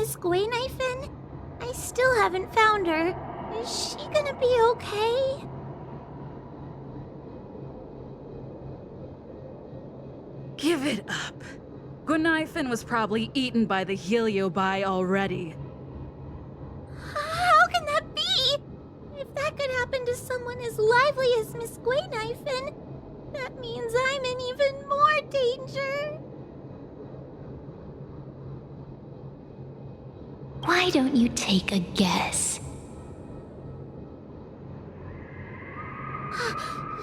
Miss Gwaynifin? I still haven't found her. Is she gonna be okay? Give it up. Gwaynifin was probably eaten by the Heliobi already. How can that be? If that could happen to someone as lively as Miss Gwaynifin, that means I'm in even more danger. Why don't you take a guess?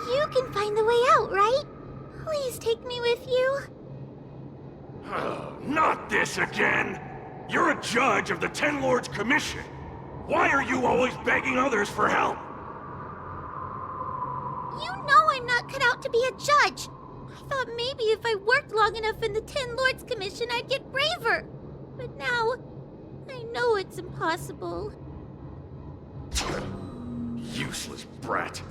You can find the way out, right? Please take me with you. Not this again! You're a judge of the Ten Lords Commission. Why are you always begging others for help? You know I'm not cut out to be a judge. I thought maybe if I worked long enough in the Ten Lords Commission, I'd get braver. But now, I know it's impossible. Useless brat.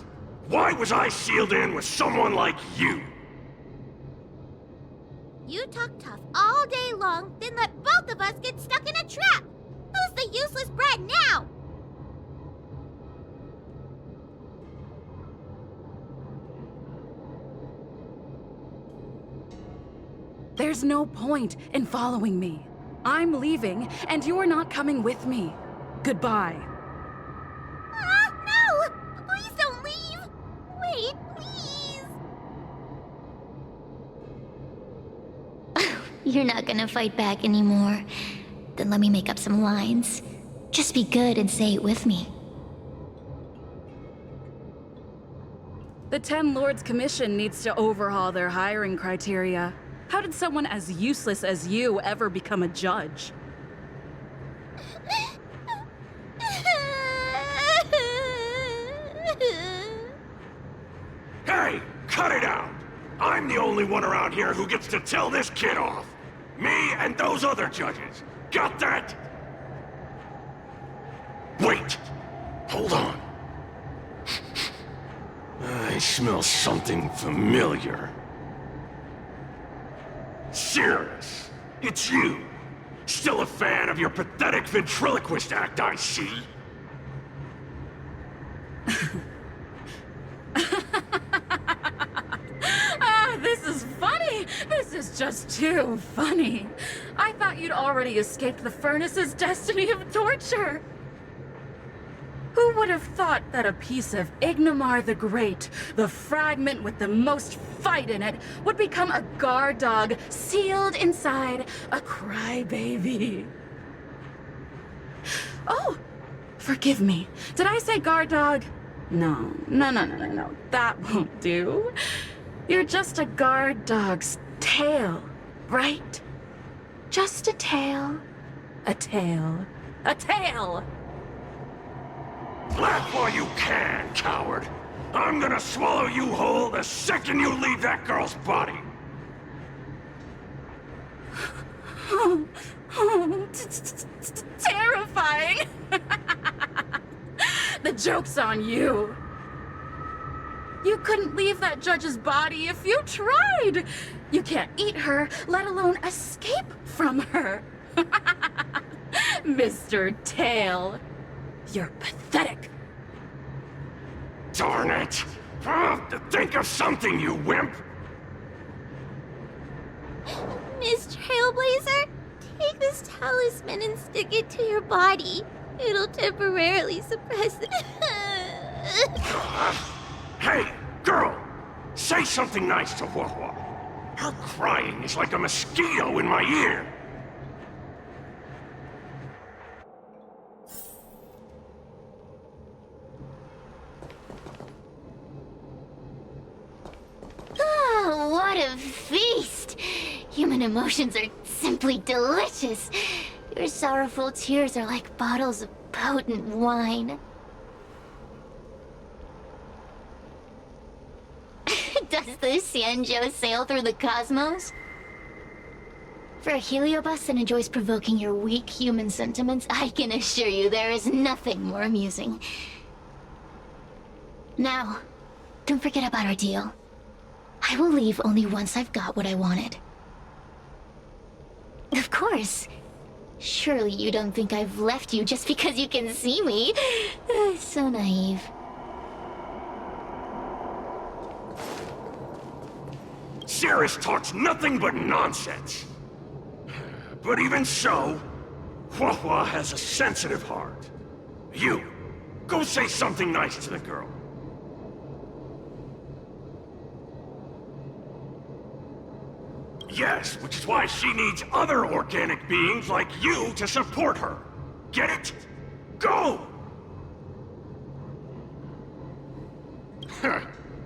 Why was I sealed in with someone like you? You talk tough all day long, then let both of us get stuck in a trap. Who's the useless brat now? There's no point in following me. I'm leaving, and you're not coming with me. Goodbye. No! Please don't leave! Wait, please! You're not gonna fight back anymore. Then let me make up some lines. Just be good and say it with me. The Ten Lords Commission needs to overhaul their hiring criteria. How did someone as useless as you ever become a judge? Hey, cut it out! I'm the only one around here who gets to tell this kid off. Me and those other judges. Got that? Wait! Hold on. I smell something familiar. Sirius, it's you. Still a fan of your pathetic ventriloquist act, I see. This is funny! This is just too funny. I thought you'd already escaped the furnace's destiny of torture. Who would have thought that a piece of Ignomar the Great, the fragment with the most fight in it, would become a guard dog sealed inside a crybaby? Oh, forgive me. Did I say guard dog? No. That won't do. You're just a guard dog's tail, right? Just a tail. A tail. A tail! Laugh while you can, coward. I'm gonna swallow you whole the second you leave that girl's body. Terrifying! The joke's on you. You couldn't leave that judge's body if you tried. You can't eat her, let alone escape from her. Mr. Tail, you're pathetic. Darn it! Think of something, you wimp! Miss Trailblazer, take this talisman and stick it to your body. It'll temporarily suppress it. Hey, girl! Say something nice to Wawa. Her crying is like a mosquito in my ear. Oh, what a feast! Human emotions are simply delicious. Your sorrowful tears are like bottles of potent wine. Does the Xianzhou sail through the cosmos? For a heliobus that enjoys provoking your weak human sentiments, I can assure you there is nothing more amusing. Now, don't forget about our deal. I will leave only once I've got what I wanted. Of course. Surely you don't think I've left you just because you can see me. So naive. Cirrus talks nothing but nonsense. But even so, Huahua has a sensitive heart. You, go say something nice to the girl. Yes, which is why she needs other organic beings like you to support her. Get it? Go!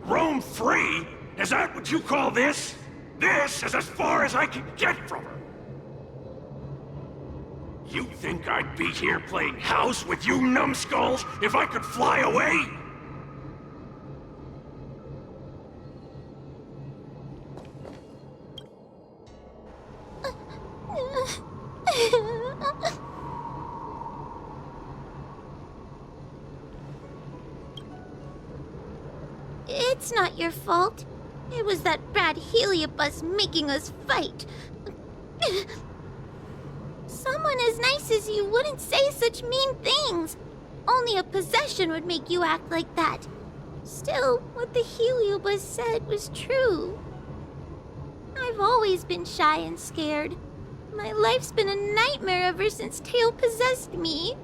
Roam free? Is that what you call this? This is as far as I can get from her. You think I'd be here playing house with you numbskulls if I could fly away? It's not your fault. It was that bad Heliobus making us fight. Someone as nice as you wouldn't say such mean things. Only a possession would make you act like that. Still, what the Heliobus said was true. I've always been shy and scared. My life's been a nightmare ever since Tail possessed me.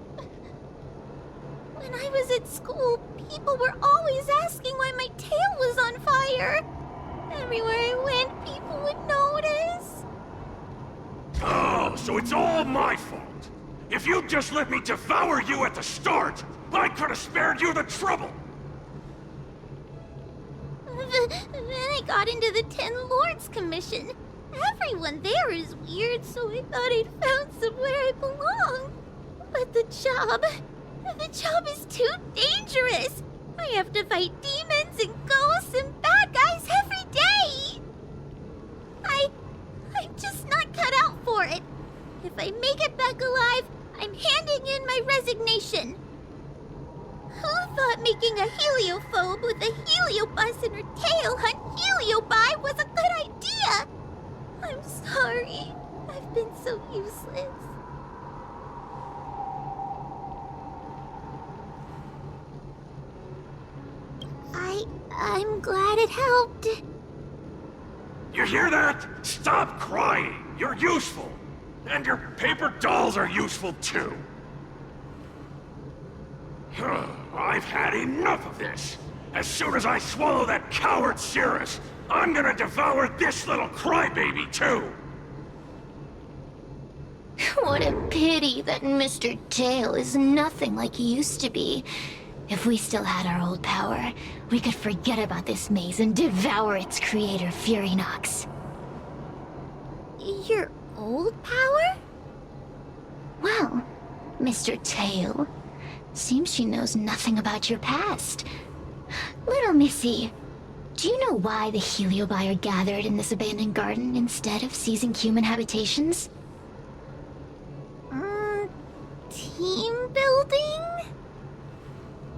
When I was at school, people were always asking why my tail was on fire. Everywhere I went, people would notice. Oh, so it's all my fault. If you'd just let me devour you at the start, I could have spared you the trouble. Then I got into the Ten Lords Commission. Everyone there is weird, so I thought I'd found somewhere I belong. But the job is too dangerous. I have to fight demons and ghosts and bad guys every day. I'm just not cut out for it. If I make it back alive, I'm handing in my resignation. Who thought making a heliophobe with a heliobus and her tail hunt heliobi was a good idea? I'm sorry. I've been so useless. I'm glad it helped. You hear that? Stop crying. You're useful. And your paper dolls are useful too. I've had enough of this. As soon as I swallow that coward Cirrus, I'm gonna devour this little crybaby too. What a pity that Mr. Tail is nothing like he used to be. If we still had our old power, we could forget about this maze and devour its creator, Furynox. Your old power? Well, Mr. Tail, seems she knows nothing about your past. Little Missy, do you know why the Heliobi are gathered in this abandoned garden instead of seizing human habitations? Team building?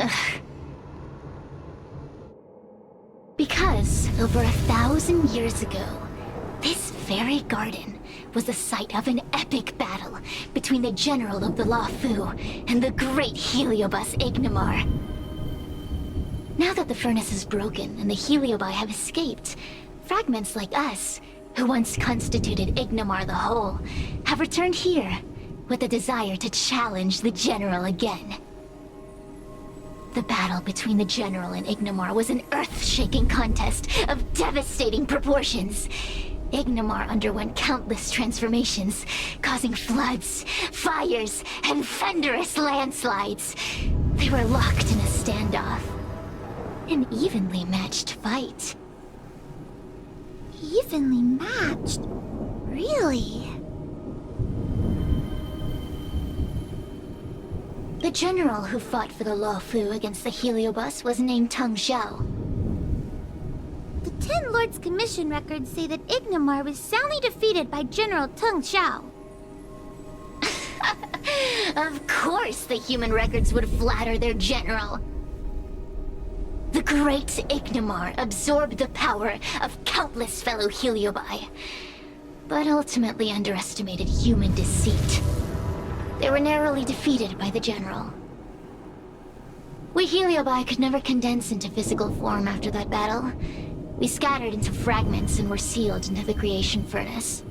Ugh. Because over 1,000 years ago, this very garden was the site of an epic battle between the general of the Lafu and the great Heliobus Ignamar. Now that the furnace is broken and the Heliobi have escaped, fragments like us, who once constituted Ignamar the Whole, have returned here with a desire to challenge the general again. The battle between the general and Ignamar was an earth-shaking contest of devastating proportions. Ignamar underwent countless transformations, causing floods, fires, and thunderous landslides. They were locked in a standoff. An evenly matched fight. Evenly matched? Really? The general who fought for the Lafu against the Heliobus was named Tung Xiao. The Ten Lords Commission records say that Ignamar was soundly defeated by General Tung Xiao. Of course the human records would flatter their general. The great Ignamar absorbed the power of countless fellow Heliobi, but ultimately underestimated human deceit. They were narrowly defeated by the General. We Heliobi could never condense into physical form after that battle. We scattered into fragments and were sealed into the creation furnace.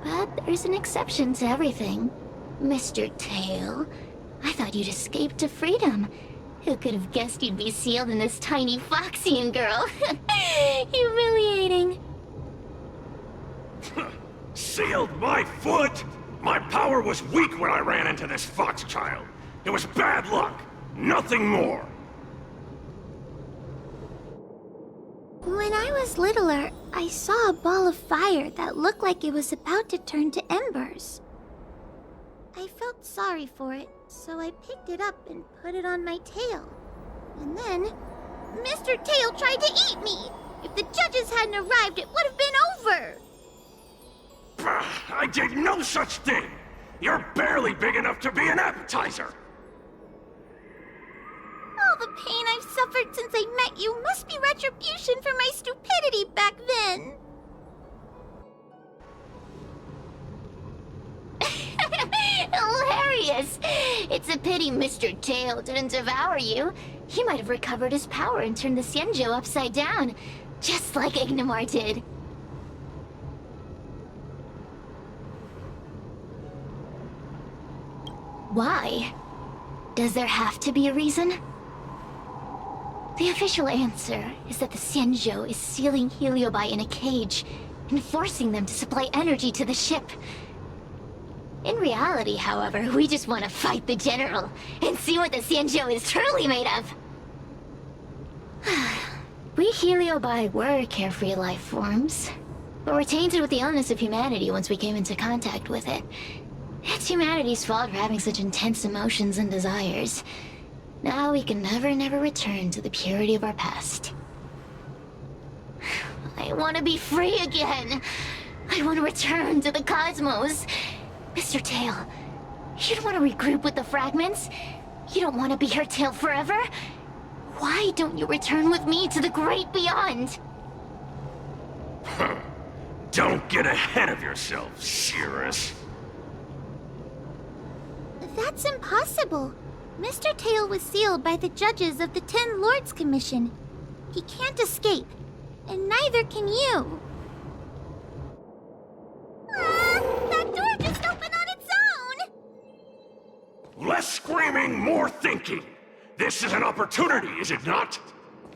But there's an exception to everything. Mr. Tail, I thought you'd escaped to freedom. Who could have guessed you'd be sealed in this tiny Foxian girl? Humiliating. Sealed my foot? My power was weak when I ran into this fox child. It was bad luck. Nothing more. When I was littler, I saw a ball of fire that looked like it was about to turn to embers. I felt sorry for it, so I picked it up and put it on my tail. And then, Mr. Tail tried to eat me! If the judges hadn't arrived, it would have been over! Bah, I did no such thing! You're barely big enough to be an appetizer! All the pain I've suffered since I met you must be retribution for my stupidity back then! Hilarious! It's a pity Mr. Tail didn't devour you. He might have recovered his power and turned the Xianzhou upside down, just like Ignamar did. Why? Does there have to be a reason? The official answer is that the Xianzhou is sealing Heliobi in a cage and forcing them to supply energy to the ship. In reality, however, we just want to fight the General and see what the Xianzhou is truly made of. We Heliobi were carefree life forms, but were tainted with the illness of humanity once we came into contact with it. It's humanity's fault for having such intense emotions and desires. Now we can never return to the purity of our past. I want to be free again. I want to return to the cosmos. Mr. Tail, you don't want to regroup with the fragments? You don't want to be her tail forever? Why don't you return with me to the great beyond? Don't get ahead of yourself, Cirrus. That's impossible. Mr. Tail was sealed by the judges of the Ten Lords Commission. He can't escape, and neither can you. That door just opened on its own! Less screaming, more thinking. This is an opportunity, is it not?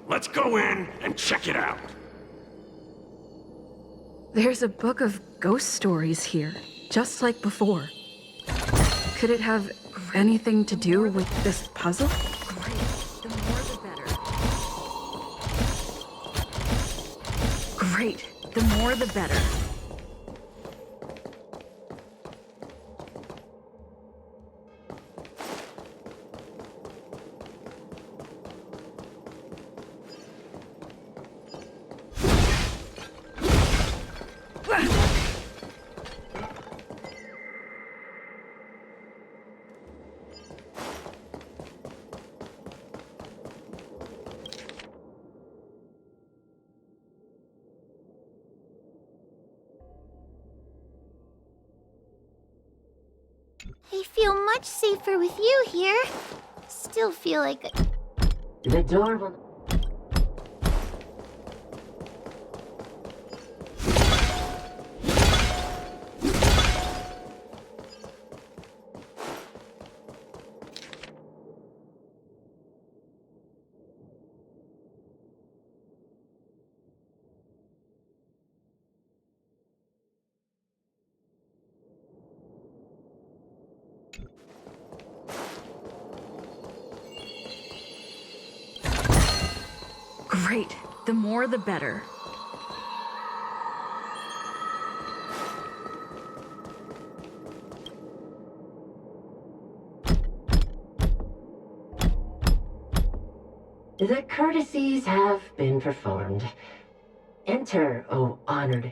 Let's go in and check it out. There's a book of ghost stories here, just like before. Could it have anything to do with this puzzle? Great, the more the better. I feel much safer with you here. Still feel like The door will... Great, the more the better. The courtesies have been performed. Enter, O honored.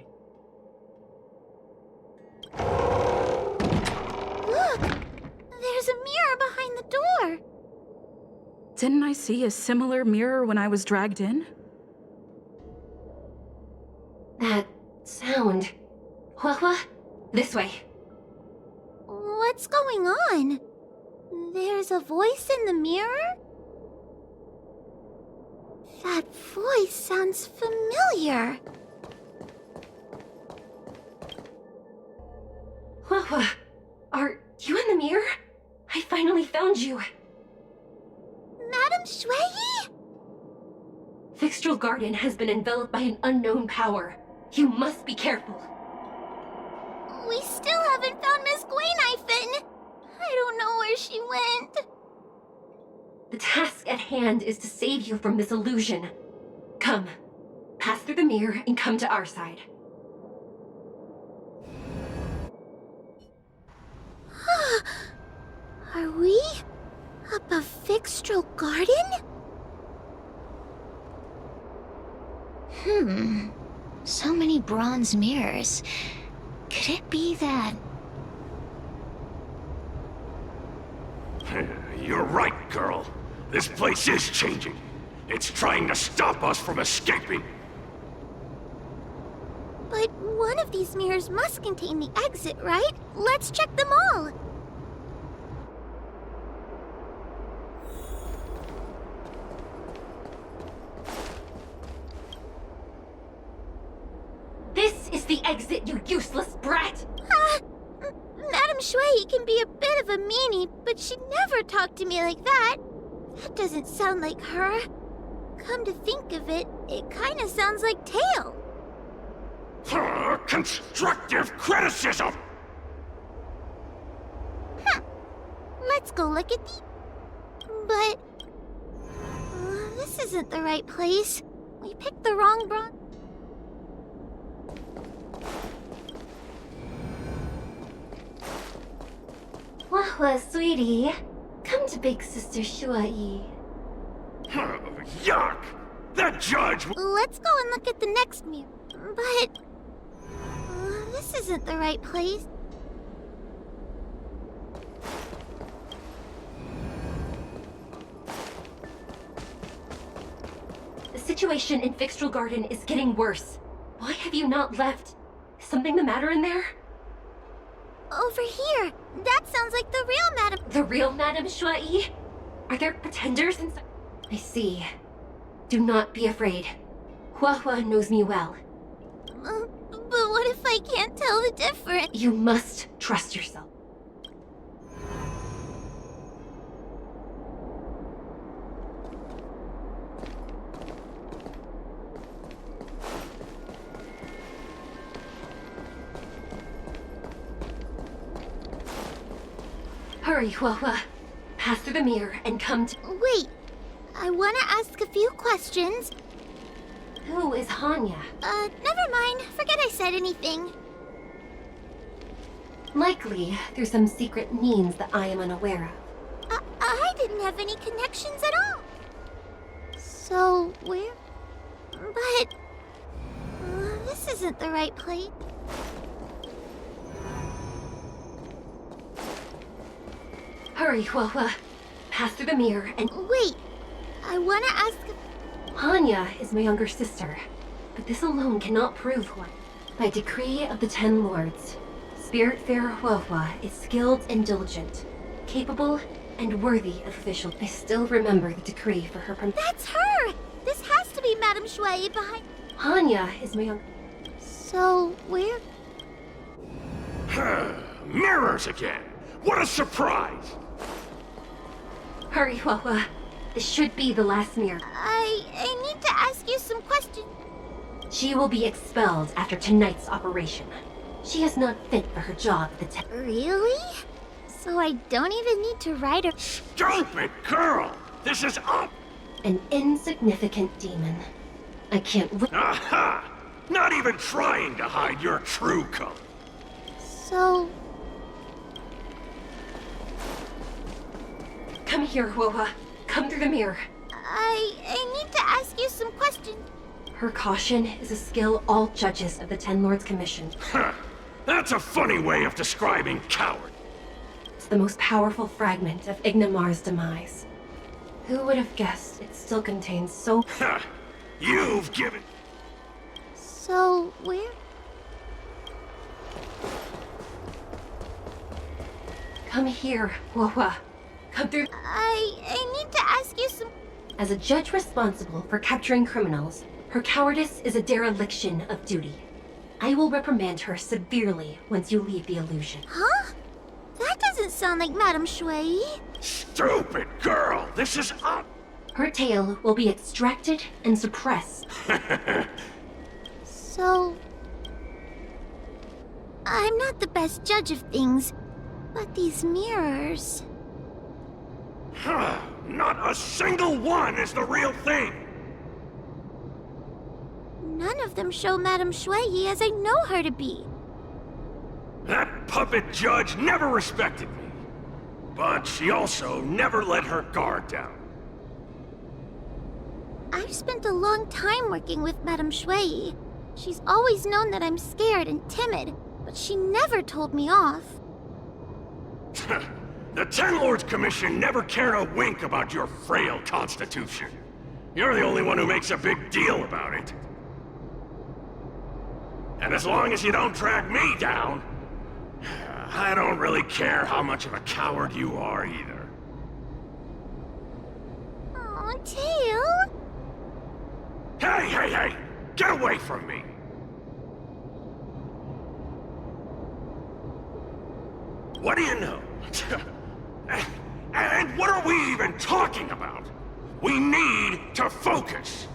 Look! There's a mirror behind the door! Didn't I see a similar mirror when I was dragged in? That sound... Hua, this way. What's going on? There's a voice in the mirror? That voice sounds familiar. Hua, are you in the mirror? I finally found you. Madame Shui? Fixtral Garden has been enveloped by an unknown power. You must be careful. We still haven't found Miss Gwaynifin. I don't know where she went. The task at hand is to save you from this illusion. Come, pass through the mirror and come to our side. Are we up a Fixtral Garden? So many bronze mirrors. Could it be that... You're right, girl. This place is changing. It's trying to stop us from escaping. But one of these mirrors must contain the exit, right? Let's check them all. This is the exit, you useless brat! Madame Shui can be a bit of a meanie, but she'd never talk to me like that. That doesn't sound like her. Come to think of it, it kinda sounds like Tail. Constructive criticism! Let's go look at the... But... this isn't the right place. We picked the wrong bronze... Hua, sweetie. Come to Big Sister Shuai. Yuck! That judge... Let's go and look at the next mirror. But... this isn't the right place. The situation in Fixtral Garden is getting worse. Why have you not left? Is something the matter in there? Over here. That sounds like the real Madame... The real Madame Shuai? Are there pretenders inside? I see. Do not be afraid. Hua knows me well. But what if I can't tell the difference? You must trust yourself. Hurry, Hua. Pass through the mirror and come to... Wait. I want to ask a few questions. Who is Hanya? Never mind. Forget I said anything. Likely through some secret means that I am unaware of. I didn't have any connections at all. So, where? But... this isn't the right place. Hurry, Hua. Pass through the mirror and... Wait. I want to ask... Hanya is my younger sister, but this alone cannot prove who I am. By decree of the 10 Lords, Spiritfarer Hua is skilled and diligent, capable and worthy of official. I still remember the decree for her That's her! This has to be Madame Shui behind... Hanya is my young... So, where... Mirrors again! What a surprise! Hurry, Hua. This should be the last mirror. I need to ask you some questions. She will be expelled after tonight's operation. She is not fit for her job at the Really? So I don't even need to ride her... Stupid girl! This is up! An insignificant demon. I can't wait. Aha! Not even trying to hide your true color. So... Come here, Hua. Come through the mirror. I need to ask you some questions. Her caution is a skill all judges of the 10 Lords commissioned. That's a funny way of describing coward. It's the most powerful fragment of Ignimar's demise. Who would have guessed it still contains so... You've given... So, where... Come here, Wawa. Come through. I need to ask you some... As a judge responsible for capturing criminals, her cowardice is a dereliction of duty. I will reprimand her severely once you leave the illusion. Huh? That doesn't sound like Madame Shui. Stupid girl! This is up! Her tail will be extracted and suppressed. So... I'm not the best judge of things, but these mirrors... Not a single one is the real thing! None of them show Madame Shui as I know her to be. That puppet judge never respected me. But she also never let her guard down. I've spent a long time working with Madame Shui. She's always known that I'm scared and timid, but she never told me off. The Ten Lords Commission never cared a wink about your frail constitution. You're the only one who makes a big deal about it. And as long as you don't drag me down, I don't really care how much of a coward you are either. Aw, Tail? Hey! Get away from me! What do you know? And what are we even talking about? We need to focus!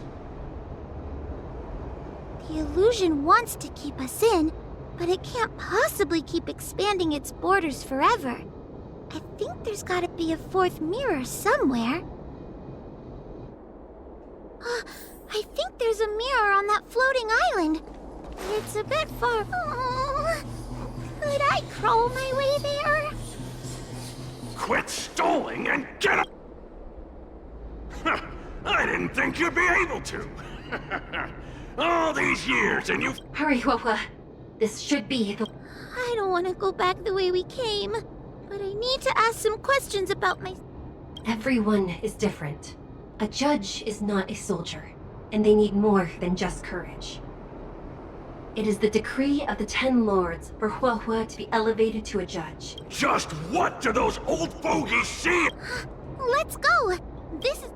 The illusion wants to keep us in, but it can't possibly keep expanding its borders forever. I think there's gotta be a fourth mirror somewhere. I think there's a mirror on that floating island. It's a bit far. Oh, could I crawl my way there? Quit stalling and get up! I didn't think you'd be able to. All these years and you've... Hurry, Wawa. This should be the... I don't want to go back the way we came, but I need to ask some questions about my... Everyone is different. A judge is not a soldier, and they need more than just courage. It is the decree of the Ten Lords for Huahua to be elevated to a judge. Just what do those old fogies see? Let's go! This is...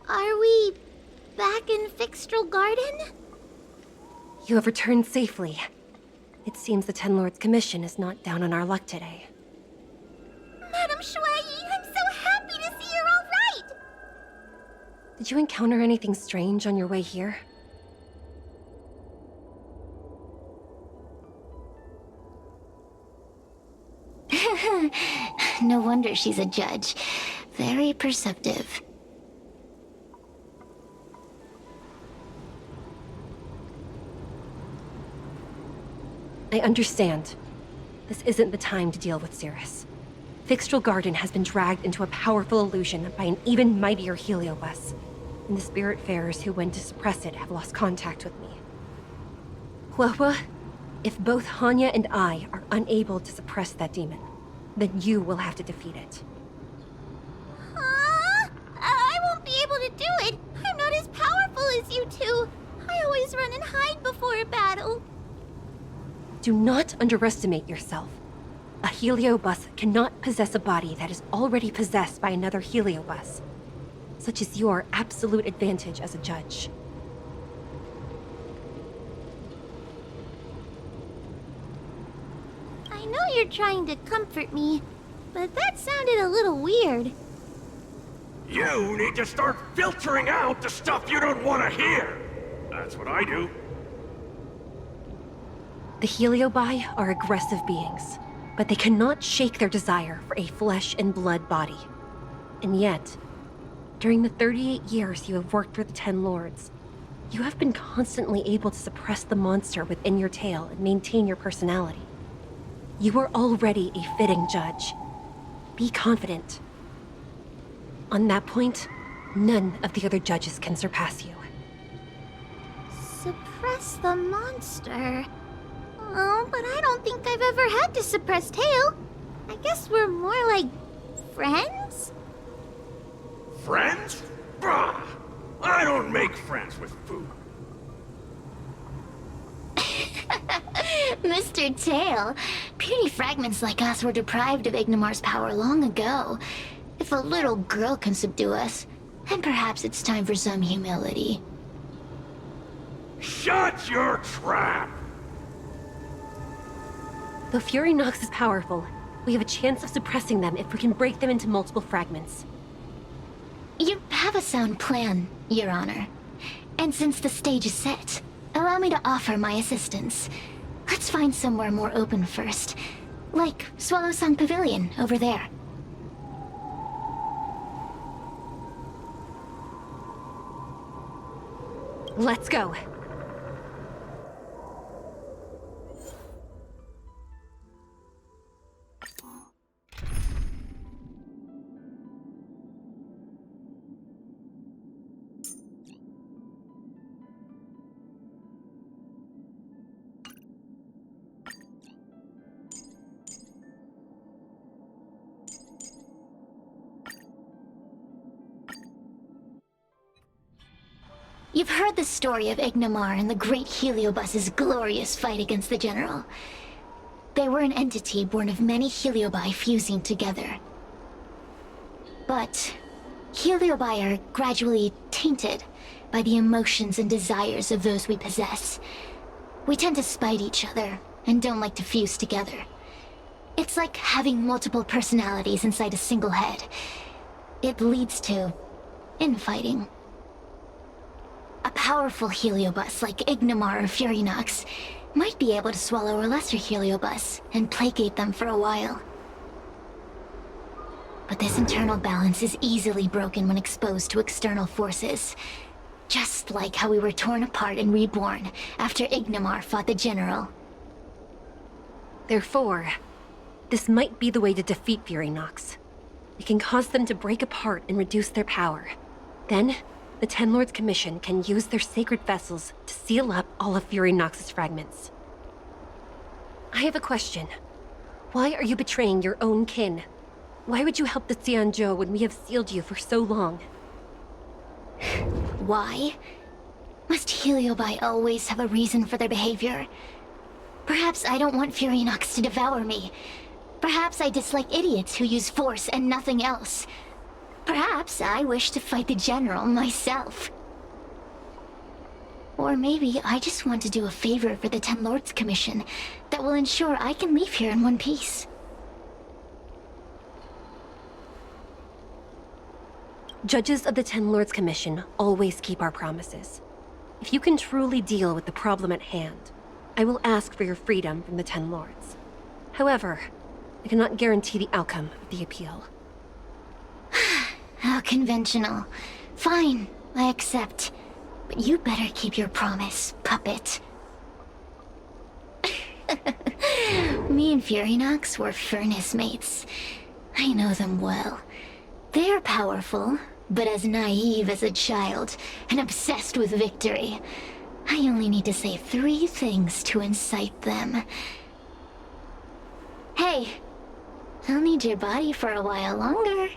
Are we back in Fixtral Garden? You have returned safely. It seems the Ten Lords Commission is not down on our luck today. Madame Shui, I'm so happy to see you're all right! Did you encounter anything strange on your way here? No wonder she's a judge. Very perceptive. I understand. This isn't the time to deal with Cirrus. Fixtral Garden has been dragged into a powerful illusion by an even mightier Heliobus, and the Spiritfarers who went to suppress it have lost contact with me. Huahua, if both Hanya and I are unable to suppress that demon, then you will have to defeat it. Huh? I won't be able to do it. I'm not as powerful as you two. I always run and hide before a battle. Do not underestimate yourself. A Heliobus cannot possess a body that is already possessed by another Heliobus. Such is your absolute advantage as a judge. I know you're trying to comfort me, but that sounded a little weird. You need to start filtering out the stuff you don't want to hear. That's what I do. The Heliobi are aggressive beings, but they cannot shake their desire for a flesh and blood body. And yet, during the 38 years you have worked for the Ten Lords, you have been constantly able to suppress the monster within your tail and maintain your personality. You are already a fitting judge. Be confident. On that point, none of the other judges can surpass you. Suppress the monster. Oh, but I don't think I've ever had to suppress Tail. I guess we're more like friends? Friends? Bah! I don't make friends with food. Mr. Tail, puny fragments like us were deprived of Ignimar's power long ago. If a little girl can subdue us, then perhaps it's time for some humility. Shut your trap! Though Fury Nox is powerful, we have a chance of suppressing them if we can break them into multiple fragments. You have a sound plan, Your Honor. And since the stage is set, allow me to offer my assistance. Let's find somewhere more open first. Like Swallow Song Pavilion, over there. Let's go. You've heard the story of Ignimar and the great Heliobus's glorious fight against the General. They were an entity born of many Heliobi fusing together. But Heliobi are gradually tainted by the emotions and desires of those we possess. We tend to spite each other and don't like to fuse together. It's like having multiple personalities inside a single head. It leads to infighting. A powerful Heliobus like Ignimar or Fury Nox might be able to swallow a lesser Heliobus and placate them for a while. But this internal balance is easily broken when exposed to external forces. Just like how we were torn apart and reborn after Ignimar fought the General. Therefore, this might be the way to defeat Fury Nox. We can cause them to break apart and reduce their power. Then, the Ten Lords Commission can use their sacred vessels to seal up all of Fury Nox's fragments. I have a question. Why are you betraying your own kin? Why would you help the Xianzhou when we have sealed you for so long? Why? Must Heliobi always have a reason for their behavior? Perhaps I don't want Fury Nox to devour me. Perhaps I dislike idiots who use force and nothing else. Perhaps I wish to fight the General myself. Or maybe I just want to do a favor for the Ten Lords Commission that will ensure I can leave here in one piece. Judges of the Ten Lords Commission always keep our promises. If you can truly deal with the problem at hand, I will ask for your freedom from the Ten Lords. However, I cannot guarantee the outcome of the appeal. How conventional. Fine, I accept. But you better keep your promise, puppet. Me and Fury Nox were furnace mates. I know them well. They're powerful, but as naive as a child, and obsessed with victory. I only need to say 3 things to incite them. Hey, I'll need your body for a while longer.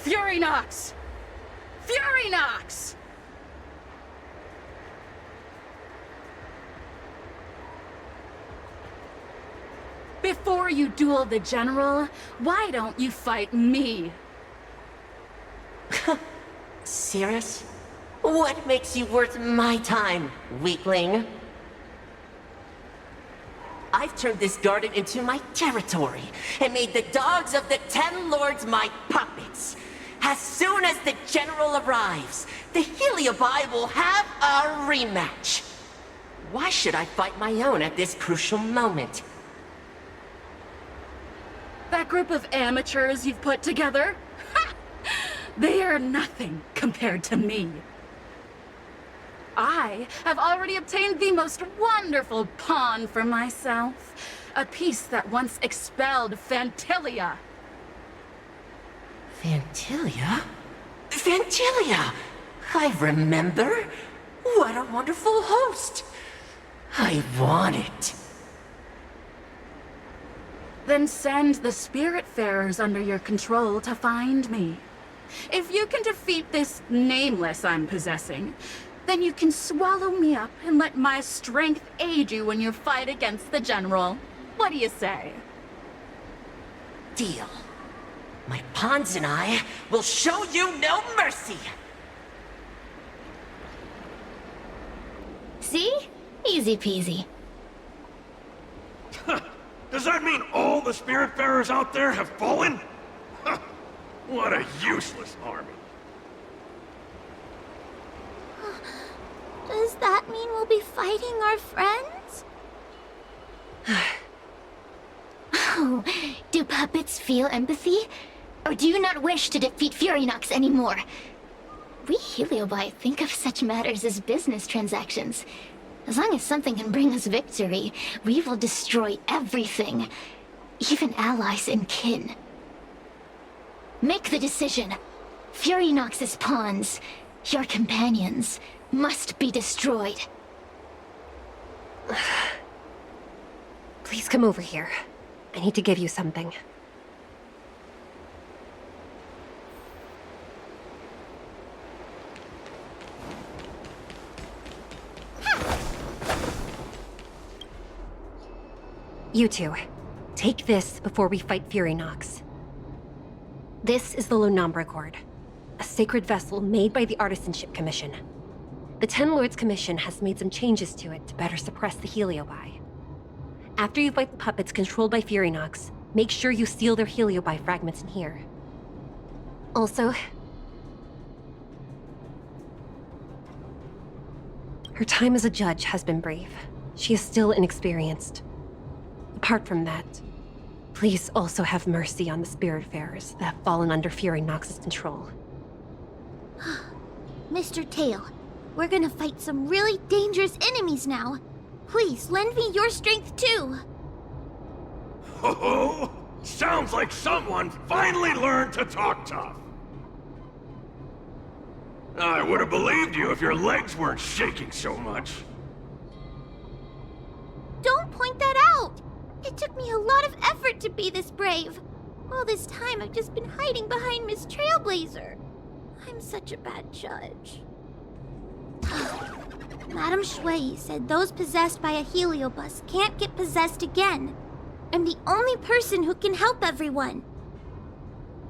Fury Nox! Fury Nox! Before you duel the General, why don't you fight me? Cirrus? What makes you worth my time, weakling? I've turned this garden into my territory and made the dogs of the Ten Lords my puppets. As soon as the General arrives, the Heliobi will have a rematch. Why should I fight my own at this crucial moment? That group of amateurs you've put together? Ha! They are nothing compared to me. I have already obtained the most wonderful pawn for myself. A piece that once expelled Phantilia. Phantilia? Fantilia! I remember. What a wonderful host. I want it. Then send the Spiritfarers under your control to find me. If you can defeat this nameless I'm possessing, then you can swallow me up and let my strength aid you when you fight against the General. What do you say? Deal. My pawns and I will show you no mercy. See? Easy peasy. Does that mean all the Spiritfarers out there have fallen? What a useless army. Does that mean we'll be fighting our friends? Oh, do puppets feel empathy? Or do you not wish to defeat Furynox anymore? We Heliobi think of such matters as business transactions. As long as something can bring us victory, we will destroy everything. Even allies and kin. Make the decision. Furynox's pawns, your companions, must be destroyed. Please come over here. I need to give you something. You two, take this before we fight Furynox. This is the Lunombra Gourd, a sacred vessel made by the Artisanship Commission. The Ten Lords Commission has made some changes to it to better suppress the Heliobi. After you fight the puppets controlled by Furynox, make sure you seal their Heliobi fragments in here. Also, her time as a judge has been brief. She is still inexperienced. Apart from that, please also have mercy on the Spiritfarers that have fallen under Furynox's control. Mr. Tail, we're gonna fight some really dangerous enemies now. Please, lend me your strength too. Ho-ho! Sounds like someone finally learned to talk tough. I would have believed you if your legs weren't shaking so much. Don't point that out! It took me a lot of effort to be this brave. All this time I've just been hiding behind Miss Trailblazer. I'm such a bad judge. Madame Shui said those possessed by a heliobus can't get possessed again. I'm the only person who can help everyone.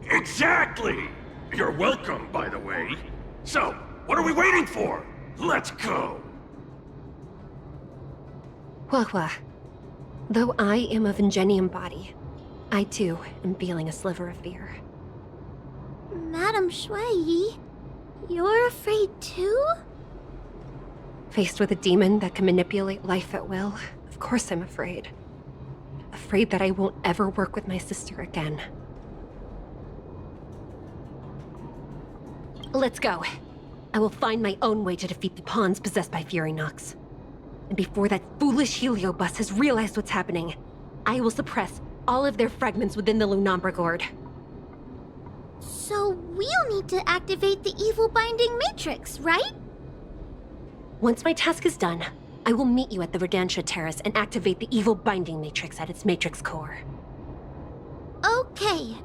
Exactly! You're welcome, by the way. So, what are we waiting for? Let's go! Huahua, though I am of Ingenium body, I too am feeling a sliver of fear. Madame Shui, you're afraid too? Faced with a demon that can manipulate life at will, of course I'm afraid. Afraid that I won't ever work with my sister again. Let's go. I will find my own way to defeat the pawns possessed by Furynox. And before that foolish heliobus has realized what's happening, I will suppress all of their fragments within the Lunombra Gourd. So we'll need to activate the evil binding matrix, right? Once my task is done, I will meet you at the Verdantia Terrace and activate the evil binding matrix at its matrix core. Okay.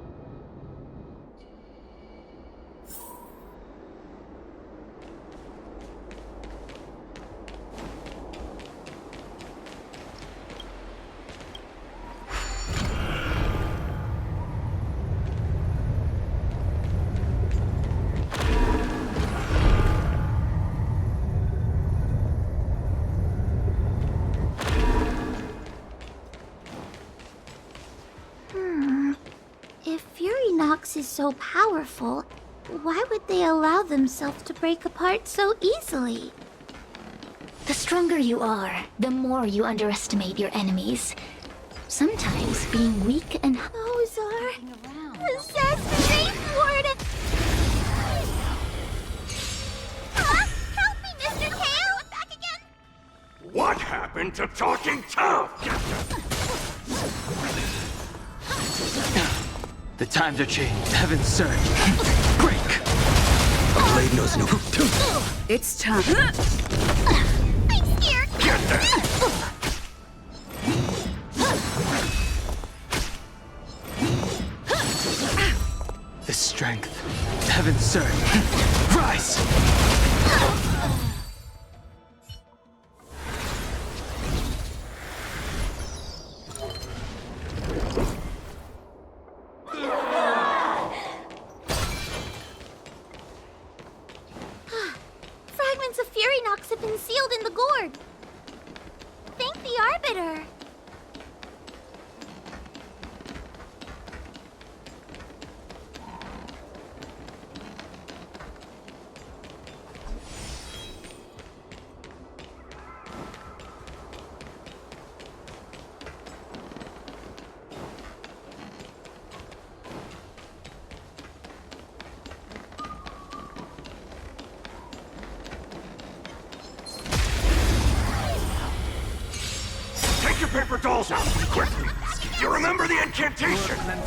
If Furynox is so powerful, why would they allow themselves to break apart so easily? The stronger you are, the more you underestimate your enemies. Sometimes being weak and Those are possessed Faith Ward. Help me, Mr. Tail! Back again! What happened to talking tough? The times are changed. Heaven surge. Break! blade knows no... It's time. I'm scared. Get there! The strength. Heaven's surge. Rise! Fragments of Furynox have been sealed in the gourd. Thank the Arbiter. Take your paper dolls out, quickly! You remember the incantation! Favorite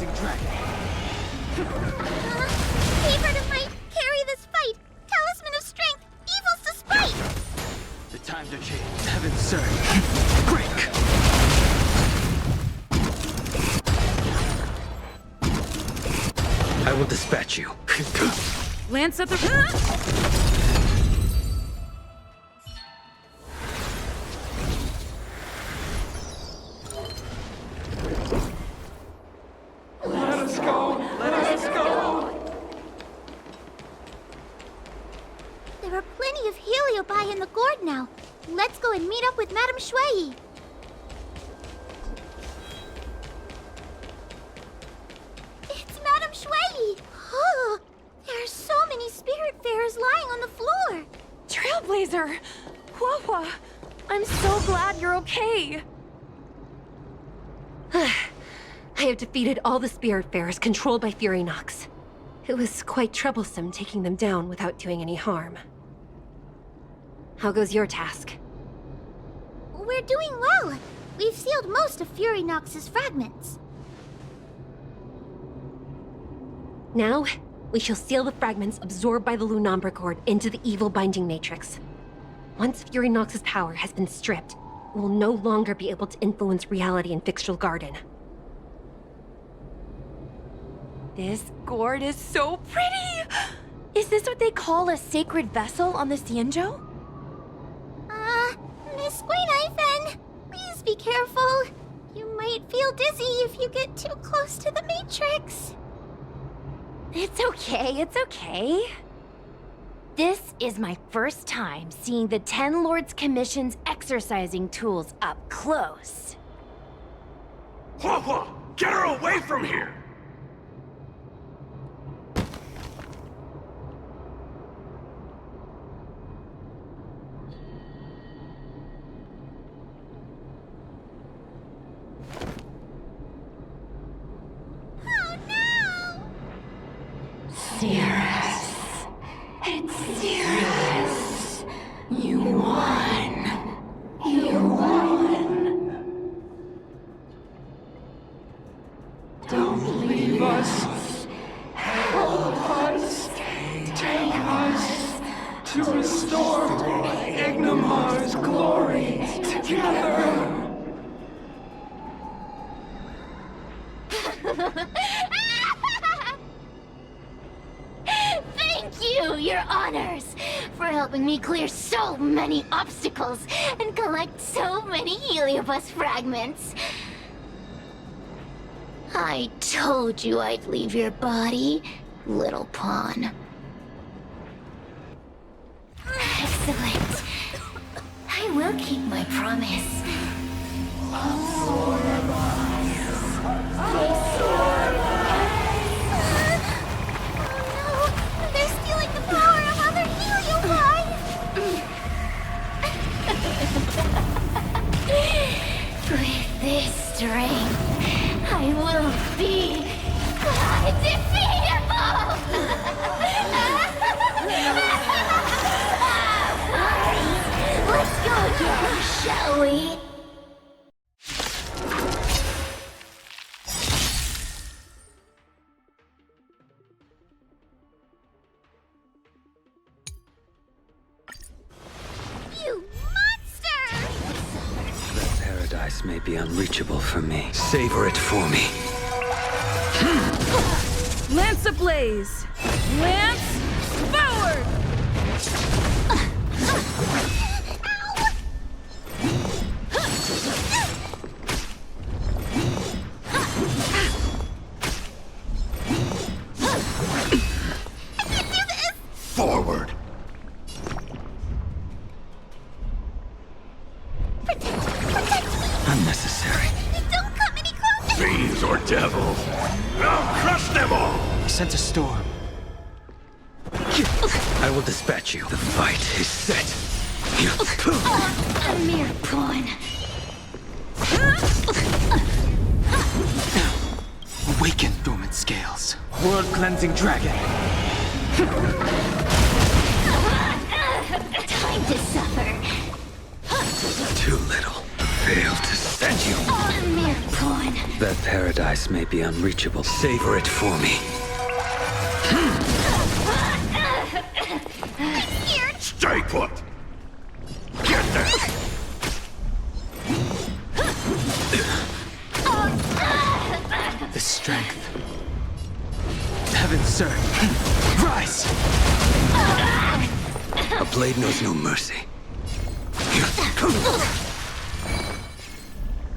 of might, carry this fight. Talisman of strength, evil's despite. The times are changed. Heaven's surge. Break! I will dispatch you. Lance at the... There are plenty of heliobi in the gourd now. Let's go and meet up with Madame Shui. It's Madame Shui! Oh, there are so many spiritfarers lying on the floor. Trailblazer! Wawa! I'm so glad you're okay! I have defeated all the spiritfarers controlled by Furynox. It was quite troublesome taking them down without doing any harm. How goes your task? We're doing well. We've sealed most of Furynox's fragments. Now, we shall seal the fragments absorbed by the Lunombra Cord into the evil binding matrix. Once Furynox's power has been stripped, it will no longer be able to influence reality in Fixtral Garden. This gourd is so pretty! Is this what they call a sacred vessel on the Xianzhou? Miss Guinaifen, please be careful. You might feel dizzy if you get too close to the Matrix. It's okay, it's okay. This is my first time seeing the Ten Lords Commission's exercising tools up close. Hua Hua! Get her away from here! Cirrus. It's Cirrus. You won. You won. Don't leave us. Help us. Take us to restore Ignimar's glory together. Thank you, your honors, for helping me clear so many obstacles and collect so many Heliobus fragments. I told you I'd leave your body, little pawn. Excellent. I will keep my promise. They're stealing the power of other heliobi! With this strength, I will be undefeatable! Let's go again, shall we? paradise may be unreachable for me. Savor it for me. Lance ablaze! Lance forward! Forward! Unnecessary. Don't come any closer! Fiends or devils! I'll crush them all! He sent a storm. I will dispatch you. The fight is set. A mere pawn. Awaken, dormant scales. World-cleansing dragon. Time to suffer. Too little. Failed to send you. A mere pawn. That paradise may be unreachable. Savor it for me. Stay put! Get there! The strength. Heaven's surge. Rise! A blade knows no mercy.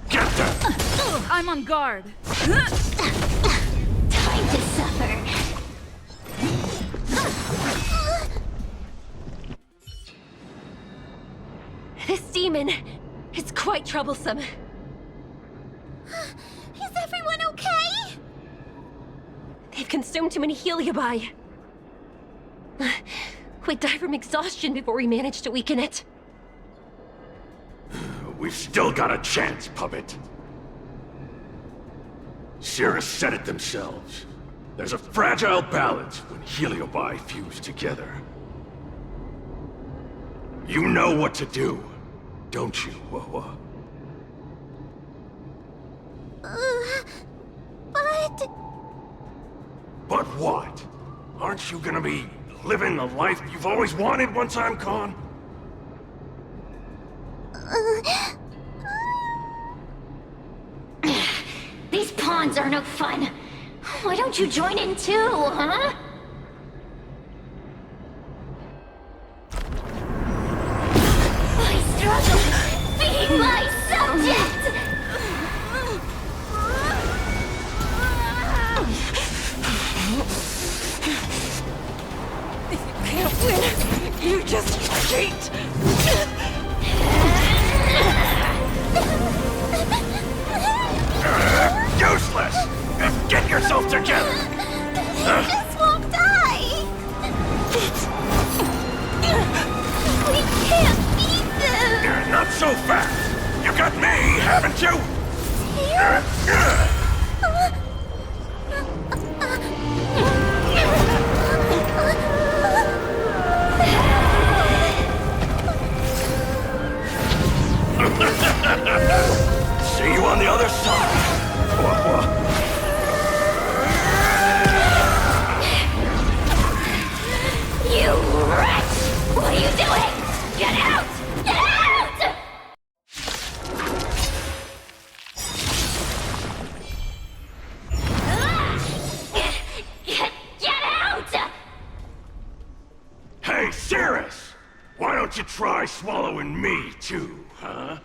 Get there! I'm on guard. Time to suffer. This demon is quite troublesome. Is everyone okay? They've consumed too many Heliobi. We'd die from exhaustion before we manage to weaken it. We've still got a chance, puppet. Cirrus said it themselves. There's a fragile balance when Heliobi fuse together. You know what to do, don't you, Wawa? But... But what? Aren't you gonna be living the life you've always wanted once I'm gone? These pawns are no fun. Why don't you join in too, huh? I struggle being my subject! Can't win! You just cheat! Useless! Get yourself together! This won't die! We can't beat them! Not so fast! You got me, haven't you? See you on the other side! You wretch! What are you doing? Get out! Get out! Get out! Hey, Cirrus! Why don't you try swallowing me, too, huh?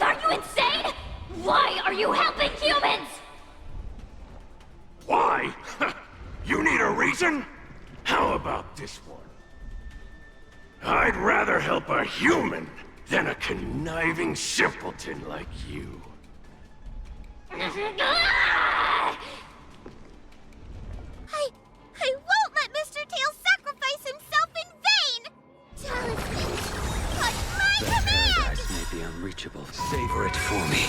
Are you insane? Why are you helping humans? Why? You need a reason? How about this one? I'd rather help a human than a conniving simpleton like you. I won't let Mr. Tails sacrifice himself in vain! Talismans, at my That command! paradise may be unreachable. Savor it for me.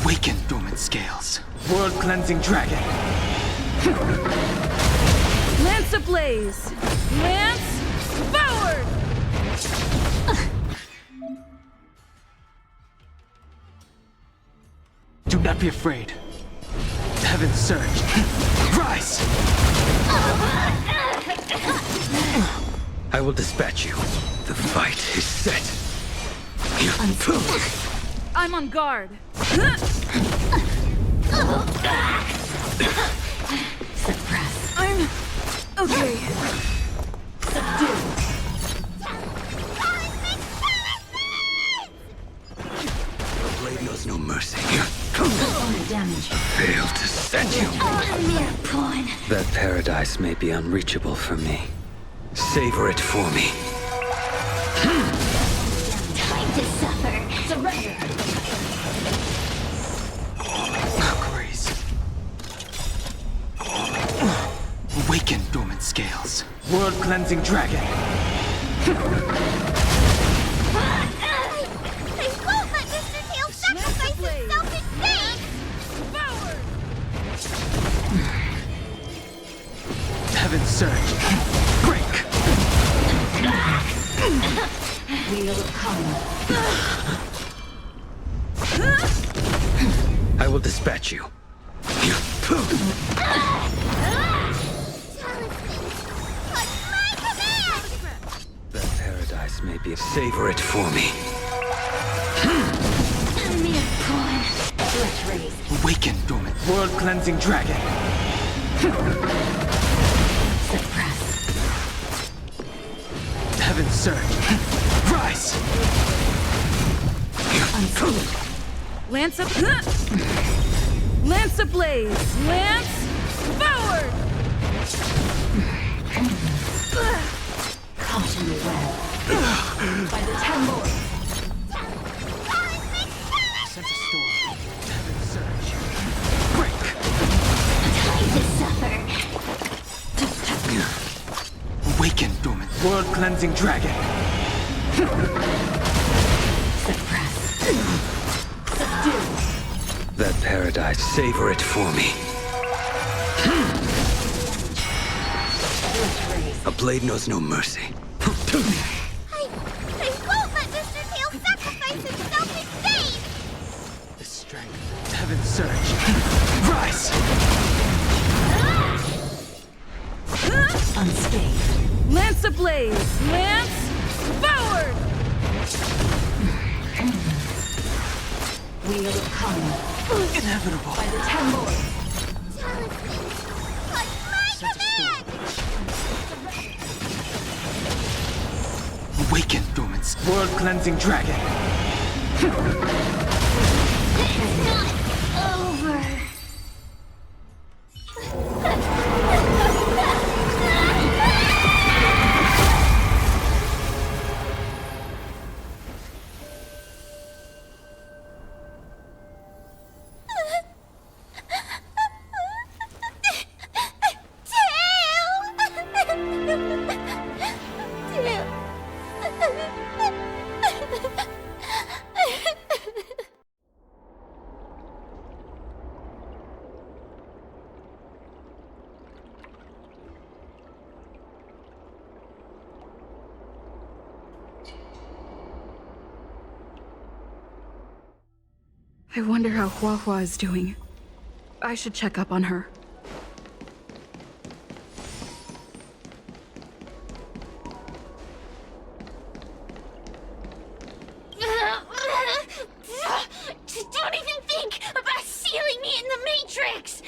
Awaken, dormant scales. World-cleansing dragon. Lance ablaze! Lance forward! Do not be afraid. Heaven's surge. Rise! I will dispatch you. The fight is set. I'm on guard. Suppress. I'm okay. Subdue. The blade knows no mercy. Opponent damage. Failed to send you. Mere pawn. That paradise may be unreachable for me. Savor it for me. Time to suffer. Surrender. Grace. Awaken dormant scales. World-cleansing dragon. I won't let Mr. Tail sacrifice himself in vain! Heaven's surge. Break. Wheel of karma. I will dispatch you. That paradise may be. Savor it for me. Mere pawn. Let's raise. Awaken dormant. World-cleansing dragon. Suppress. Heaven's surge. Rise. Unsealed. Lance up. Lance ablaze. Lance forward. Caution the web. By the 10 lords. Sent a storm. Heaven's surge. Break. Time to suffer. Awaken dormant. World-cleansing dragon. Suppress. Subdue. That paradise. Savor it for me. Let's raise. A blade knows no mercy. I won't let Mr. Tail sacrifice himself in vain! The strength. Heaven's surge. Rise. Unscathed. Lance ablaze. Lance forward. Wheel of karma. Inevitable. By the 10 lords. Sent a storm. Awaken dormant. World-cleansing dragon. It's not over. I wonder how Hua is doing. I should check up on her. Don't even think about sealing me in the Matrix!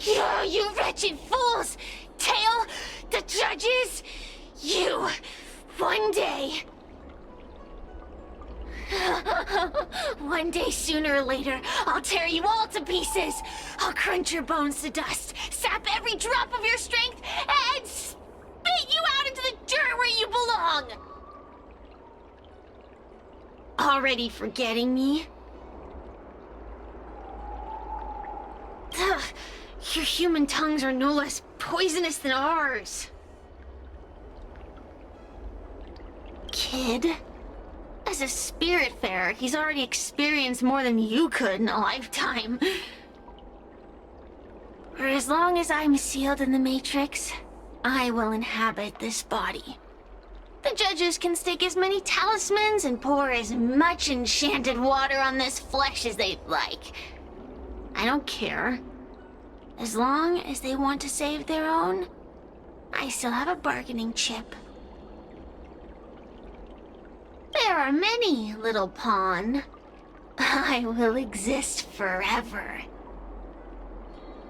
Oh, you wretched fools! Tail, the judges, you, one day... One day, sooner or later, I'll tear you all to pieces. I'll crunch your bones to dust, sap every drop of your strength, and spit you out into the dirt where you belong. Already forgetting me? Ugh, your human tongues are no less poisonous than ours. Kid? As a spiritfarer, he's already experienced more than you could in a lifetime. For as long as I'm sealed in the Matrix, I will inhabit this body. The judges can stake as many talismans and pour as much enchanted water on this flesh as they'd like. I don't care. As long as they want to save their own, I still have a bargaining chip. There are many, little pawn. I will exist forever.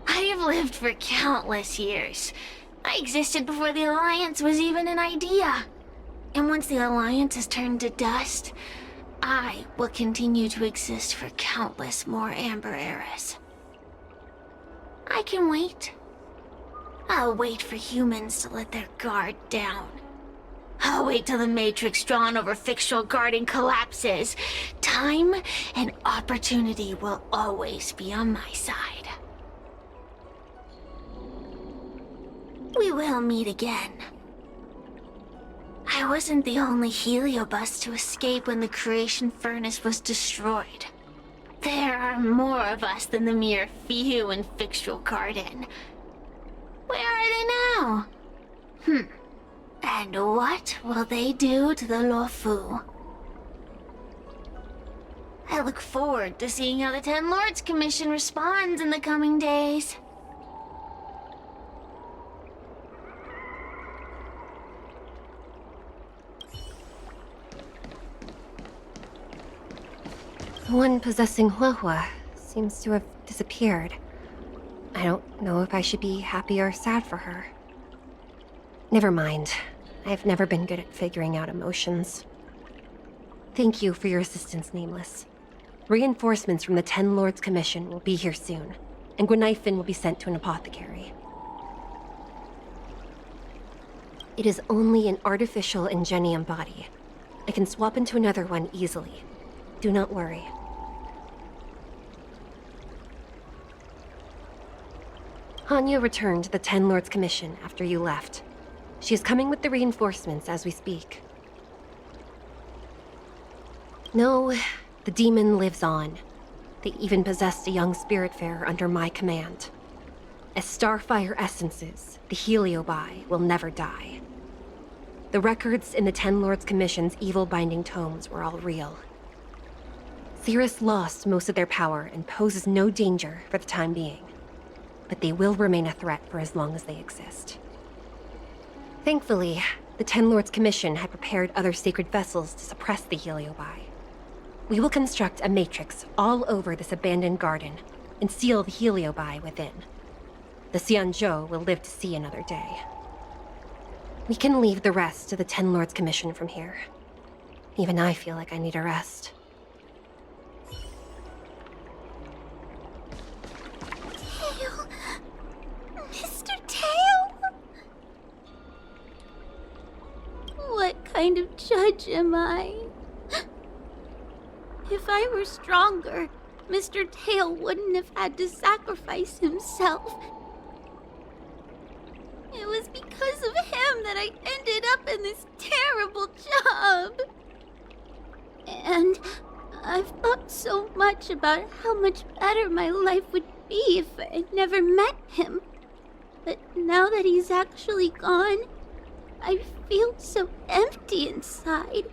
I have lived for countless years. I existed before the Alliance was even an idea. And once the Alliance has turned to dust, I will continue to exist for countless more Amber eras. I can wait. I'll wait for humans to let their guard down. I'll wait till the matrix drawn over Fictional Garden collapses. Time and opportunity will always be on my side. We will meet again. I wasn't the only Heliobus to escape when the creation furnace was destroyed. There are more of us than the mere few in Fictional Garden. Where are they now? And what will they do to the Luofu? I look forward to seeing how the Ten Lords Commission responds in the coming days. The one possessing Huahua seems to have disappeared. I don't know if I should be happy or sad for her. Never mind. I've never been good at figuring out emotions. Thank you for your assistance, Nameless. Reinforcements from the Ten Lords Commission will be here soon, and Gwenifin will be sent to an apothecary. It is only an artificial ingenium body. I can swap into another one easily. Do not worry. Hanya returned to the Ten Lords Commission after you left. She is coming with the reinforcements as we speak. No, the demon lives on. They even possessed a young spiritfarer under my command. As Starfire essences, the Heliobi will never die. The records in the Ten Lords Commission's evil-binding tomes were all real. Cirrus lost most of their power and poses no danger for the time being. But they will remain a threat for as long as they exist. Thankfully, the Ten Lords Commission had prepared other sacred vessels to suppress the Heliobi. We will construct a matrix all over this abandoned garden and seal the Heliobi within. The Xianzhou will live to see another day. We can leave the rest to the Ten Lords Commission from here. Even I feel like I need a rest. Tail! Mr. Tail! What kind of judge am I? If I were stronger, Mr. Tail wouldn't have had to sacrifice himself. It was because of him that I ended up in this terrible job. And I've thought so much about how much better my life would be if I never met him. But now that he's actually gone, I feel so empty inside.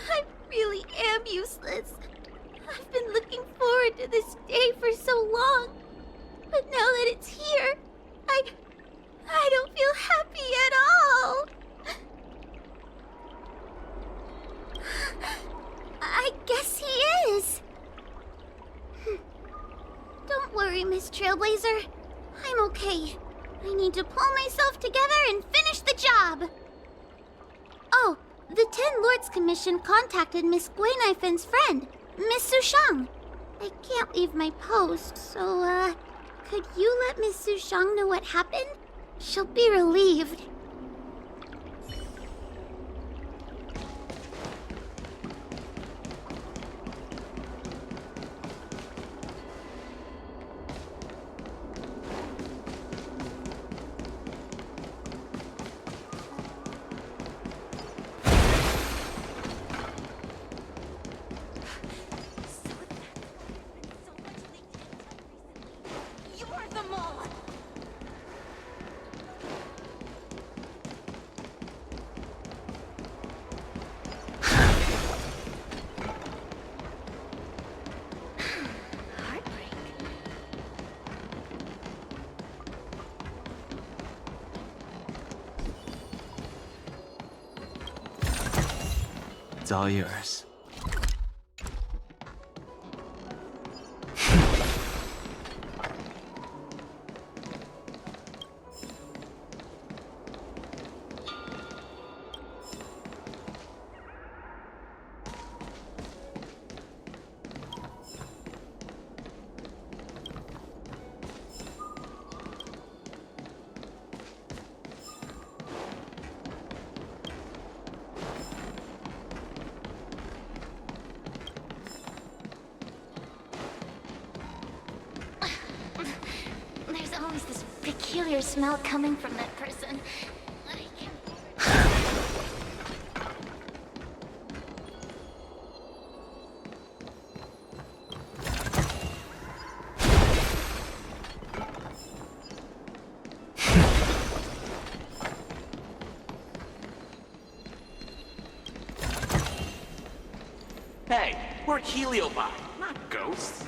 I really am useless. I've been looking forward to this day for so long. But now that it's here, I don't feel happy at all. I guess he is. Don't worry, Miss Trailblazer. I'm okay. I need to pull myself together and finish the job. Oh, the Ten Lords Commission contacted Miss Guinaifin's friend, Miss Sushang. I can't leave my post, so, could you let Miss Sushang know what happened? She'll be relieved. It's all yours. There's always this peculiar smell coming from that person. Hey, we're Heliobi, not ghosts.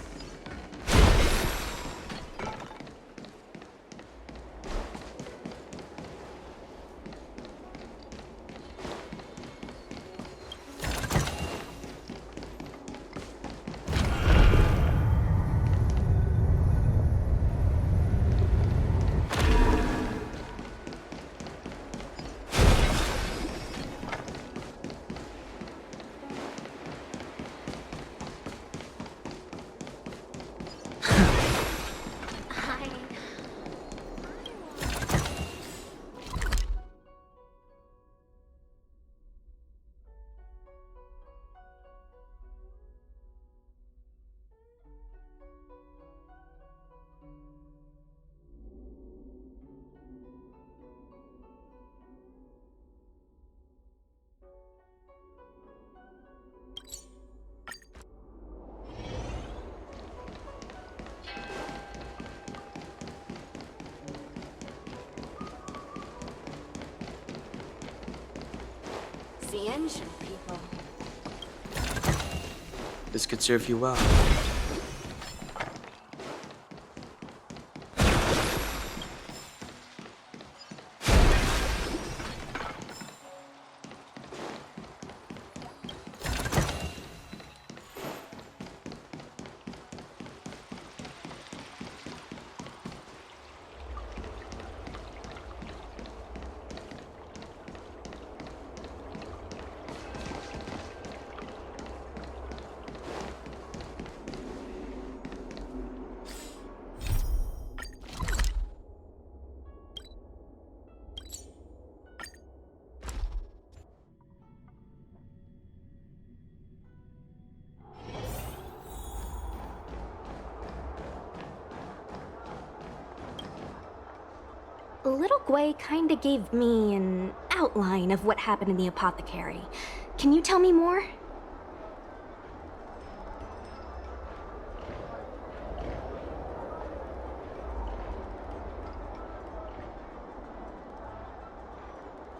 The engine people. This could serve you well. Little Gwei kinda gave me an outline of what happened in the apothecary. Can you tell me more?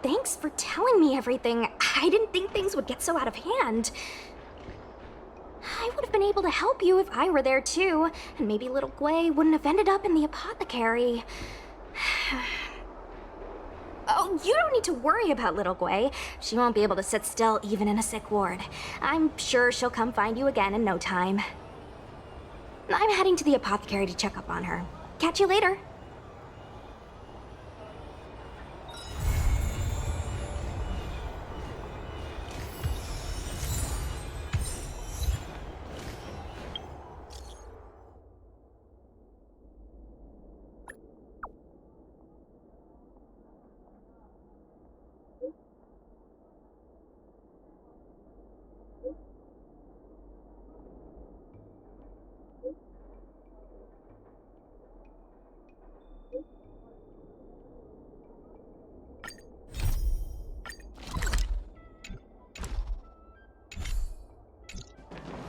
Thanks for telling me everything. I didn't think things would get so out of hand. I would have been able to help you if I were there too, and maybe little Gwei wouldn't have ended up in the apothecary. Oh, you don't need to worry about little Gwei. She won't be able to sit still even in a sick ward. I'm sure she'll come find you again in no time. I'm heading to the apothecary to check up on her. Catch you later.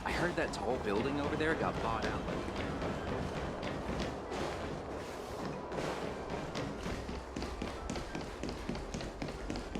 I heard that tall building over there got bought out.